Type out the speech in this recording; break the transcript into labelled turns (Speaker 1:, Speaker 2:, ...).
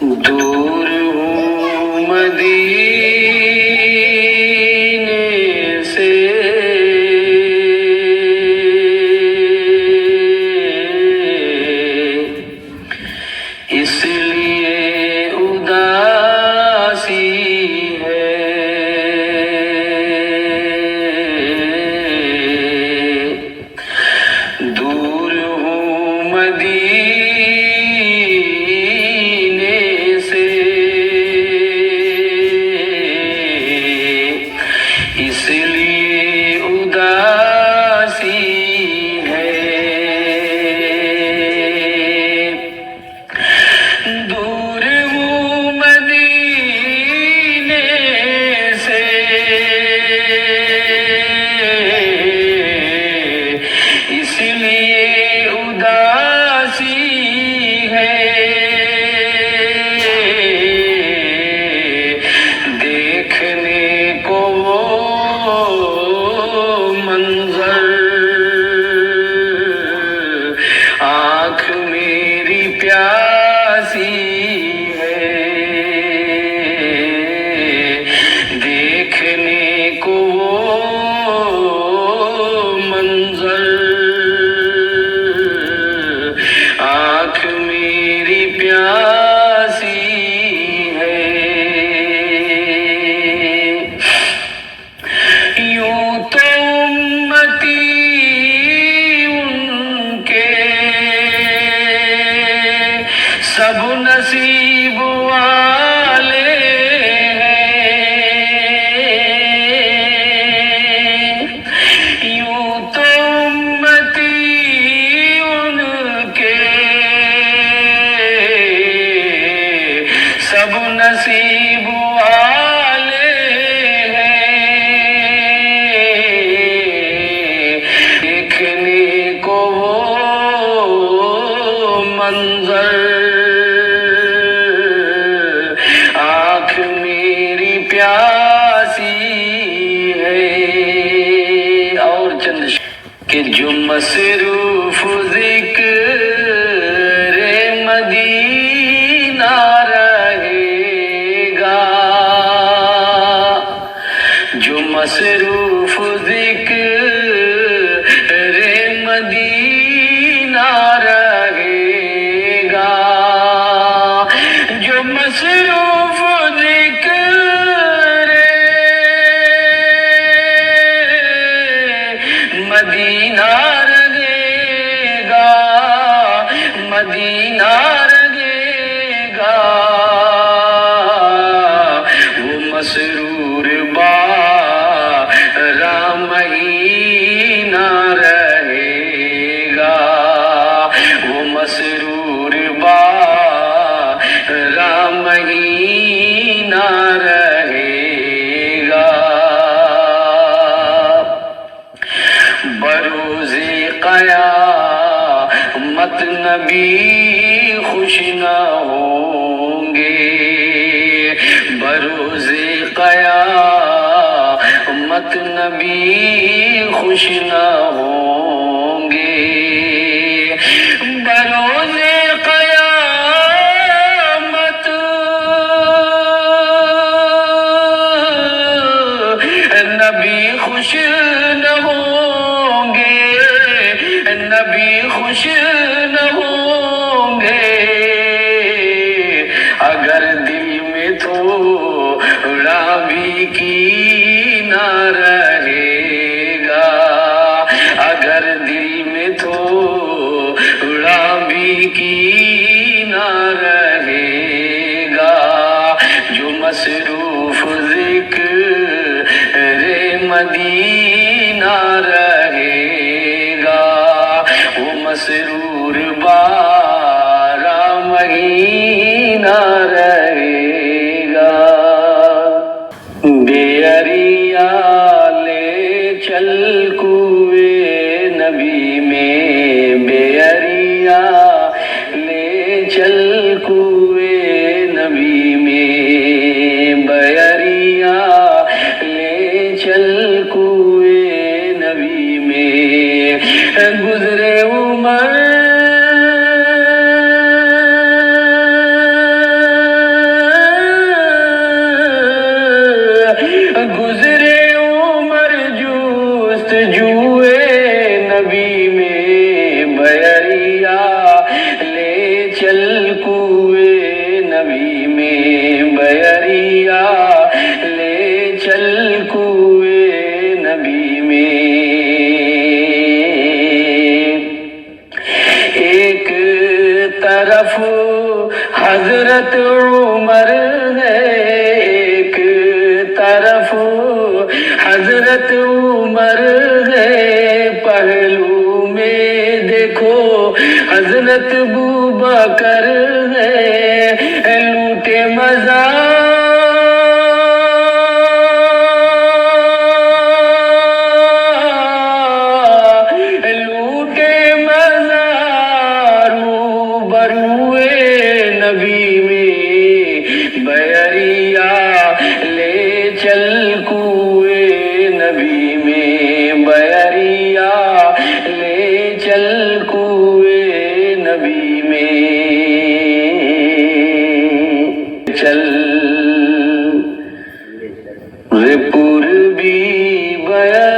Speaker 1: دور ہوں مدینے سے، اس لیے اداسی ہے، دور ہوں مدینے سے، اس لیے اداسی ہے، دور ہوں مدینے سے، اس لیے اداسی ہے، دیکھنے کو وہ منظر آنکھ میری پیاسی ہے، دیکھنے کو وہ منظر آنکھ میری پیاسی ہے، یوں تو امتی ان کے سب نصیب والے ہیں، یوں تو امتی ان کے سب نصیب والے ہیں، دیکھنے کو وہ منظر آنکھ میری پیاسی ہے، اور چند کہ جو مصروف ذکر مدینہ رہے گا، جو مصروف ذکر مدینہ رہے گا، جو مصروف ذکر مدینہ رہے گا، مدینہ رہے گا، وہ مسرور مہینہ رہے گا، وہ مسرور مہینہ رہے گا، بروز قیامت نبی خوش نہ ہوں گے، بروز قیامت نبی خوش نہ ہوں گے، بروز قیامت نبی خوش نہ ہوں گے، نبی خوش نہ ہوں گے، اگر دل میں تھوڑا بھی کینہ رہے گا، اگر دل میں تھوڑا بھی کینہ رہے گا، جو مصروف ذکر مدینہ رہے گا، وہ مسرور مہینہ رہے گا، بے اریا لے چل کوئے نبی میں، بے اریا لے چل کوئے نبی میں، بے اریا لے چل کوئے نبی میں، گزرے عمر حضرت عمر ہے ایک طرف، حضرت عمر ہے پہلو میں دیکھو، حضرت ابوبکر ہے لوٹے بروئے نبی میں بیریا لے چل کوئے نبی میں بیریا لے چل کوئے نبی میں چل رے پور بھی بیریا